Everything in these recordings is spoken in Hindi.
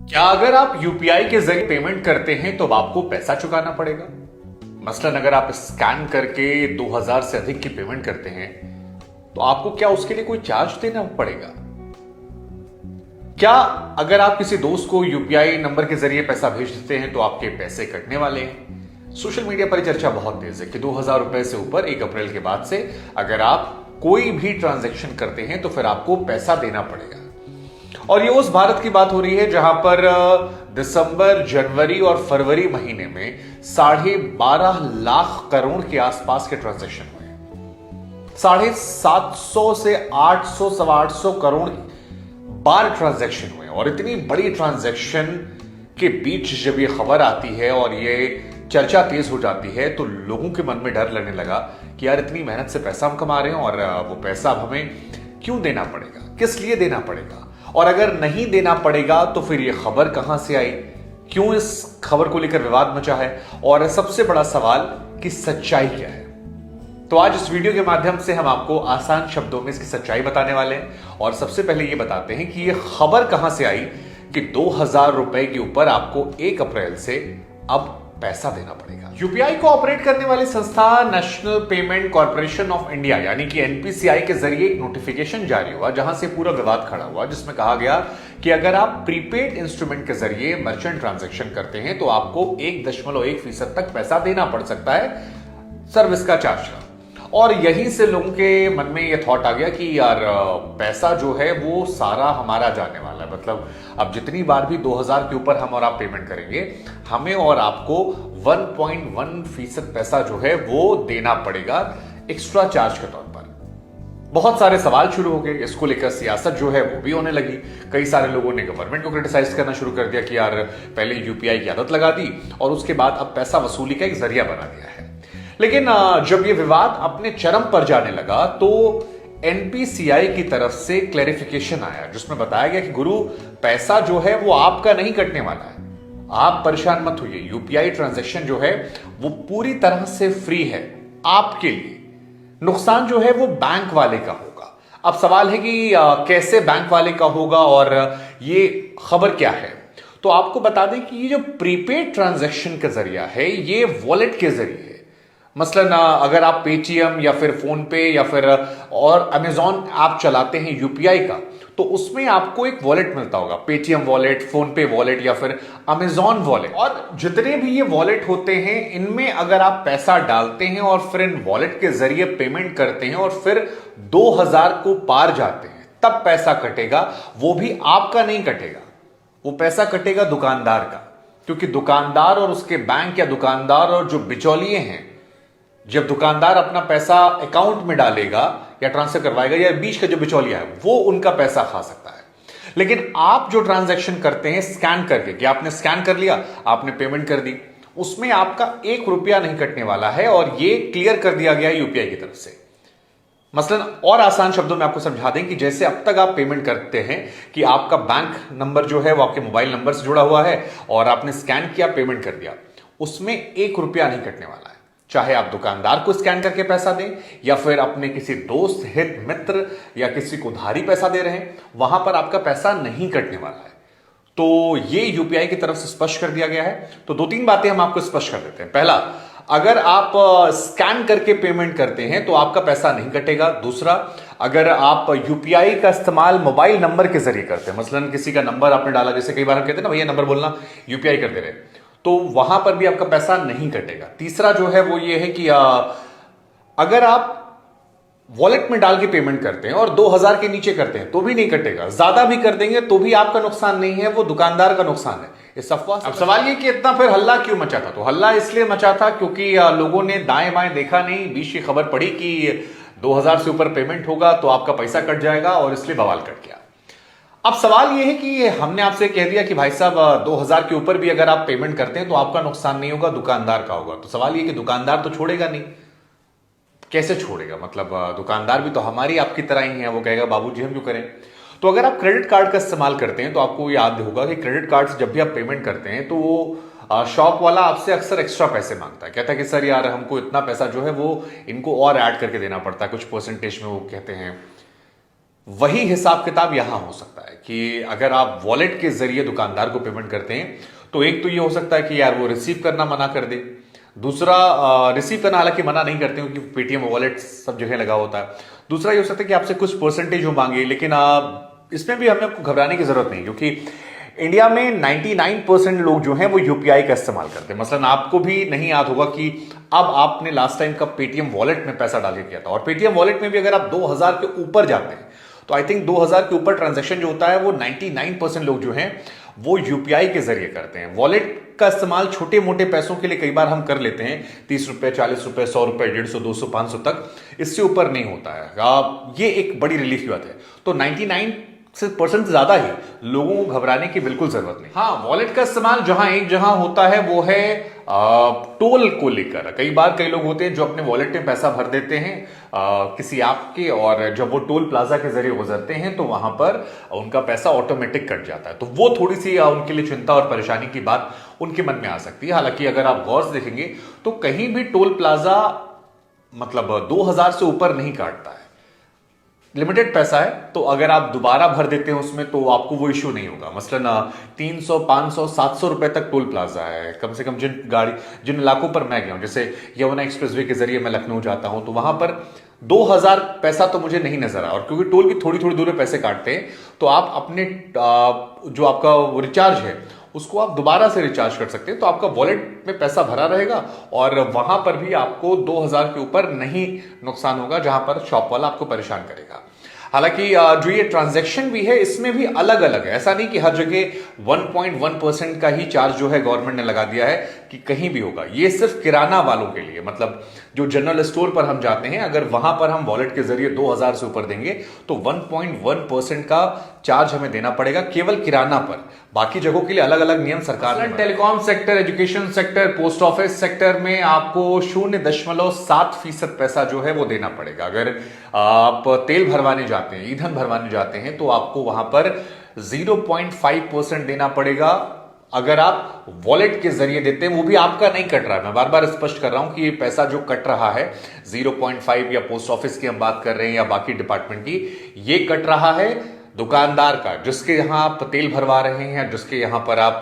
क्या अगर आप यूपीआई के जरिए पेमेंट करते हैं तो अब आपको पैसा चुकाना पड़ेगा? मसलन अगर आप स्कैन करके 2000 से अधिक की पेमेंट करते हैं तो आपको क्या उसके लिए कोई चार्ज देना पड़ेगा? क्या अगर आप किसी दोस्त को यूपीआई नंबर के जरिए पैसा भेज देते हैं तो आपके पैसे कटने वाले हैं? सोशल मीडिया पर चर्चा बहुत तेज है कि 2000 रुपए से ऊपर 1 अप्रैल के बाद से अगर आप कोई भी ट्रांजैक्शन करते हैं तो फिर आपको पैसा देना पड़ेगा। और ये उस भारत की बात हो रही है जहां पर दिसंबर, जनवरी और फरवरी महीने में 12.5 लाख करोड़ के आसपास के ट्रांजैक्शन हुए। 750 से 800, 825 करोड़ बार ट्रांजैक्शन हुए। और इतनी बड़ी ट्रांजैक्शन के बीच जब ये खबर आती है और ये चर्चा तेज हो जाती है तो लोगों के मन में डर लगने लगा कि यार इतनी मेहनत से पैसा हम कमा रहे हैं और वो पैसा अब हमें क्यों देना पड़ेगा, किस लिए देना पड़ेगा, और अगर नहीं देना पड़ेगा तो फिर ये खबर कहां से आई, क्यों इस खबर को लेकर विवाद मचा है, और सबसे बड़ा सवाल कि सच्चाई क्या है। तो आज इस वीडियो के माध्यम से हम आपको आसान शब्दों में इसकी सच्चाई बताने वाले हैं। और सबसे पहले ये बताते हैं कि ये खबर कहां से आई कि 2000 रुपए के ऊपर आपको 1 अप्रैल से अब पैसा देना पड़ेगा। यूपीआई को ऑपरेट करने वाली संस्था national payment corporation of India यानी कि एनपीसीआई के जरिए एक नोटिफिकेशन जारी हुआ जहां से पूरा विवाद खड़ा हुआ, जिसमें कहा गया कि अगर आप प्रीपेड इंस्ट्रूमेंट के जरिए मर्चेंट ट्रांजैक्शन करते हैं तो आपको 1.1% तक पैसा देना पड़ सकता है सर्विस का चार्ज। और यहीं से लोगों के मन में ये थॉट आ गया कि यार पैसा जो है वो सारा हमारा जाने वाला है। मतलब अब जितनी बार भी 2000 के ऊपर हम और आप पेमेंट करेंगे, हमें और आपको 1.1% पैसा जो है वो देना पड़ेगा एक्स्ट्रा चार्ज के तौर पर। बहुत सारे सवाल शुरू हो गए, इसको लेकर सियासत जो है वो भी होने लगी। कई सारे लोगों ने गवर्नमेंट को क्रिटिसाइज करना शुरू कर दिया कि यार पहले यूपीआई की आदत लगा दी और उसके बाद अब पैसा वसूली का एक जरिया बना दिया है। लेकिन जब ये विवाद अपने चरम पर जाने लगा तो एनपीसीआई की तरफ से क्लैरिफिकेशन आया जिसमें बताया गया कि गुरु पैसा जो है वो आपका नहीं कटने वाला है, आप परेशान मत होइए। यूपीआई ट्रांजैक्शन जो है वो पूरी तरह से फ्री है आपके लिए, नुकसान जो है वो बैंक वाले का होगा। अब सवाल है कि कैसे बैंक वाले का होगा और ये खबर क्या है। तो आपको बता दें कि ये जो प्रीपेड ट्रांजैक्शन का जरिया है ये वॉलेट के जरिए है। मसलन अगर आप पेटीएम या फिर फोन पे या फिर और अमेजॉन ऐप चलाते हैं यूपीआई का, तो उसमें आपको एक वॉलेट मिलता होगा, पेटीएम वॉलेट, फोन पे वॉलेट या फिर अमेजॉन वॉलेट। और जितने भी ये वॉलेट होते हैं इनमें अगर आप पैसा डालते हैं और फिर इन वॉलेट के जरिए पेमेंट करते हैं और फिर 2000 को पार जाते हैं तब पैसा कटेगा। वो भी आपका नहीं कटेगा, वो पैसा कटेगा दुकानदार का, क्योंकि दुकानदार और उसके बैंक या दुकानदार और जो बिचौलिए हैं, जब दुकानदार अपना पैसा अकाउंट में डालेगा या ट्रांसफर करवाएगा या बीच का जो बिचौलिया है वो उनका पैसा खा सकता है। लेकिन आप जो ट्रांजैक्शन करते हैं स्कैन करके, कि आपने स्कैन कर लिया, आपने पेमेंट कर दी, उसमें आपका 1 रुपया नहीं कटने वाला है और ये क्लियर कर दिया गया यूपीआई की तरफ से। मसलन और आसान शब्दों में आपको समझा दें कि जैसे अब तक आप पेमेंट करते हैं कि आपका बैंक नंबर जो है वो आपके मोबाइल नंबर से जुड़ा हुआ है और आपने स्कैन किया, पेमेंट कर दिया, उसमें 1 रुपया नहीं कटने वाला है। चाहे आप दुकानदार को स्कैन करके पैसा दें या फिर अपने किसी दोस्त, हित मित्र या किसी को उधारी पैसा दे रहे हैं, वहां पर आपका पैसा नहीं कटने वाला है। तो ये यूपीआई की तरफ से स्पष्ट कर दिया गया है। तो 2-3 बातें हम आपको स्पष्ट कर देते हैं। पहला, अगर आप स्कैन करके पेमेंट करते हैं तो आपका पैसा नहीं कटेगा। दूसरा, अगर आप यूपीआई का इस्तेमाल मोबाइल नंबर के जरिए करते हैं, मसलन किसी का नंबर आपने डाला, जैसे कई बार हम कहते हैं ना भैया नंबर बोलना, यूपीआई कर दे रहे, तो वहां पर भी आपका पैसा नहीं कटेगा। तीसरा जो है वो ये है कि अगर आप वॉलेट में डाल के पेमेंट करते हैं और 2000 के नीचे करते हैं तो भी नहीं कटेगा। ज्यादा भी कर देंगे तो भी आपका नुकसान नहीं है, वो दुकानदार का नुकसान है। इस अफवाह। अब सवाल ये कि इतना फिर हल्ला क्यों मचा था? तो हल्ला इसलिए मचा था क्योंकि लोगों ने दाएं बाएं देखा नहीं, बीच की खबर पड़ी कि 2000 से ऊपर पेमेंट होगा तो आपका पैसा कट जाएगा और इसलिए बवाल कट गया। अब सवाल यह है कि हमने आपसे कह दिया कि भाई साहब 2000 के ऊपर भी अगर आप पेमेंट करते हैं तो आपका नुकसान नहीं होगा, दुकानदार का होगा। तो सवाल यह कि दुकानदार तो छोड़ेगा नहीं, कैसे छोड़ेगा? मतलब दुकानदार भी तो हमारी आपकी तरह ही है, वो कहेगा बाबूजी हम क्यों करें। तो अगर आप क्रेडिट कार्ड का इस्तेमाल करते हैं तो आपको याद होगा कि क्रेडिट कार्ड से जब भी आप पेमेंट करते हैं तो वो शॉप वाला आपसे अक्सर एक्स्ट्रा पैसे मांगता है, कहता है कि सर यार हमको इतना पैसा जो है वो इनको और ऐड करके देना पड़ता है, कुछ परसेंटेज में वो कहते हैं। वही हिसाब किताब यहां हो सकता है कि अगर आप वॉलेट के जरिए दुकानदार को पेमेंट करते हैं तो एक तो ये हो सकता है कि यार वो रिसीव करना मना कर दे। दूसरा, रिसीव करना हालांकि मना नहीं करते क्योंकि पेटीएम वॉलेट सब जगह लगा होता है। दूसरा ये हो सकता है कि आपसे कुछ परसेंटेज वो मांगे, लेकिन इसमें भी हमें आपको घबराने की जरूरत नहीं, क्योंकि इंडिया में 99% लोग जो हैं वो यूपीआई का इस्तेमाल करते हैं। मसलन आपको भी नहीं याद होगा कि अब आपने लास्ट टाइम कब पेटीएम वॉलेट में पैसा डाल के किया था। और पेटीएम वॉलेट में भी अगर आप 2000 के ऊपर जाते हैं तो आई थिंक 2000 के ऊपर ट्रांजैक्शन जो होता है वो 99% लोग जो हैं वो यूपीआई के जरिए करते हैं। वॉलेट का इस्तेमाल छोटे मोटे पैसों के लिए कई बार हम कर लेते हैं, 30 रुपए, 40 रुपए, 100 रुपए, 150, 200, 500 तक, इससे ऊपर नहीं होता है। ये एक बड़ी रिलीफ की बात है। तो 99% से ज्यादा ही लोगों को घबराने की बिल्कुल जरूरत नहीं। हाँ, वॉलेट का इस्तेमाल एक जहां होता है वो है टोल को लेकर। कई बार कई लोग होते हैं जो अपने वॉलेट में पैसा भर देते हैं किसी ऐप के, और जब वो टोल प्लाजा के जरिए गुजरते हैं तो वहां पर उनका पैसा ऑटोमेटिक कट जाता है। तो वो थोड़ी सी उनके लिए चिंता और परेशानी की बात उनके मन में आ सकती है। हालांकि अगर आप गौर से देखेंगे तो कहीं भी टोल प्लाजा मतलब 2000 से ऊपर नहीं काटता है, लिमिटेड पैसा है। तो अगर आप दोबारा भर देते हैं उसमें तो आपको वो इश्यू नहीं होगा। मसलन 300, 500, 700 रुपए तक टोल प्लाजा है कम से कम जिन इलाकों पर मैं गया हूं, जैसे यमुना एक्सप्रेसवे के जरिए मैं लखनऊ जाता हूं, तो वहां पर 2000 पैसा तो मुझे नहीं नजर आया। और क्योंकि टोल भी थोड़ी थोड़ी दूर में पैसे काटते हैं तो आप अपने जो आपका रिचार्ज है उसको आप दोबारा से रिचार्ज कर सकते हैं। तो आपका वॉलेट में पैसा भरा रहेगा और वहां पर भी आपको 2000 के ऊपर नहीं नुकसान होगा जहां पर शॉप वाला आपको परेशान करेगा। हालांकि जो ये ट्रांजैक्शन भी है इसमें भी अलग अलग है। ऐसा नहीं कि हर जगह 1.1% का ही चार्ज जो है गवर्नमेंट ने लगा दिया है कि कहीं भी होगा। ये सिर्फ किराना वालों के लिए, मतलब जो जनरल स्टोर पर हम जाते हैं, अगर वहां पर हम वॉलेट के जरिए 2000 से ऊपर देंगे तो 1.1% का चार्ज हमें देना पड़ेगा केवल किराना पर। बाकी जगहों के लिए अलग अलग नियम सरकार ने। Telecom sector, education sector, post office sector में आपको 0.7% पैसा जो है वो देना पड़ेगा। अगर आप तेल भरवाने जाते हैं, ईंधन भरवाने जाते हैं, तो आपको वहां पर 0.5% देना पड़ेगा। अगर आप वॉलेट के जरिए देते हैं, वो भी आपका नहीं कट रहा है। मैं बार बार स्पष्ट कर रहा हूं कि ये पैसा जो कट रहा है 0.5, या पोस्ट ऑफिस की हम बात कर रहे हैं या बाकी डिपार्टमेंट की, ये कट रहा है दुकानदार का, जिसके यहां आप तेल भरवा रहे हैं, जिसके यहां पर आप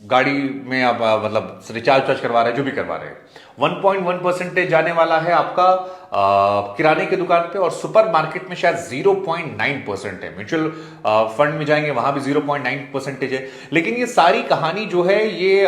गाड़ी में आप मतलब रिचार्ज करवा रहे हैं, जो भी करवा रहे हैं। 1.1% जाने वाला है आपका किराने की दुकान पे, और सुपर मार्केट में शायद 0.9% है। म्यूचुअल फंड में जाएंगे वहां भी 0.9% है। लेकिन ये सारी कहानी जो है ये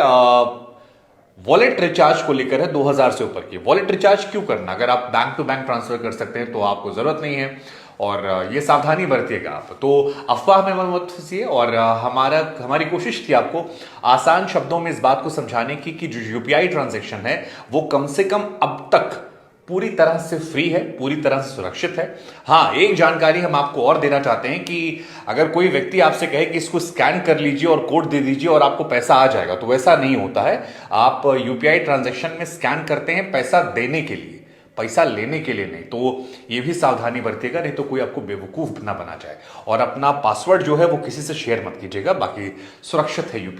वॉलेट रिचार्ज को लेकर है 2000 से ऊपर की। वॉलेट रिचार्ज क्यों करना? अगर आप बैंक टू बैंक ट्रांसफर कर सकते हैं तो आपको जरूरत नहीं है, और ये सावधानी बरतिएगा आप। तो अफवाह में मत फंसिए, और हमारी कोशिश थी आपको आसान शब्दों में इस बात को समझाने की कि जो यूपीआई ट्रांजैक्शन है वो कम से कम अब तक पूरी तरह से फ्री है, पूरी तरह से सुरक्षित है। हाँ, एक जानकारी हम आपको और देना चाहते हैं कि अगर कोई व्यक्ति आपसे कहे कि इसको स्कैन कर लीजिए और कोड दे दीजिए और आपको पैसा आ जाएगा, तो वैसा नहीं होता है। आप यूपीआई ट्रांजैक्शन में स्कैन करते हैं पैसा देने के लिए, पैसा लेने के लिए नहीं। तो ये भी सावधानी बरतिएगा, नहीं तो कोई आपको बेवकूफ ना बना जाए। और अपना पासवर्ड जो है वो किसी से शेयर मत कीजिएगा, बाकी सुरक्षित है यूपीआई।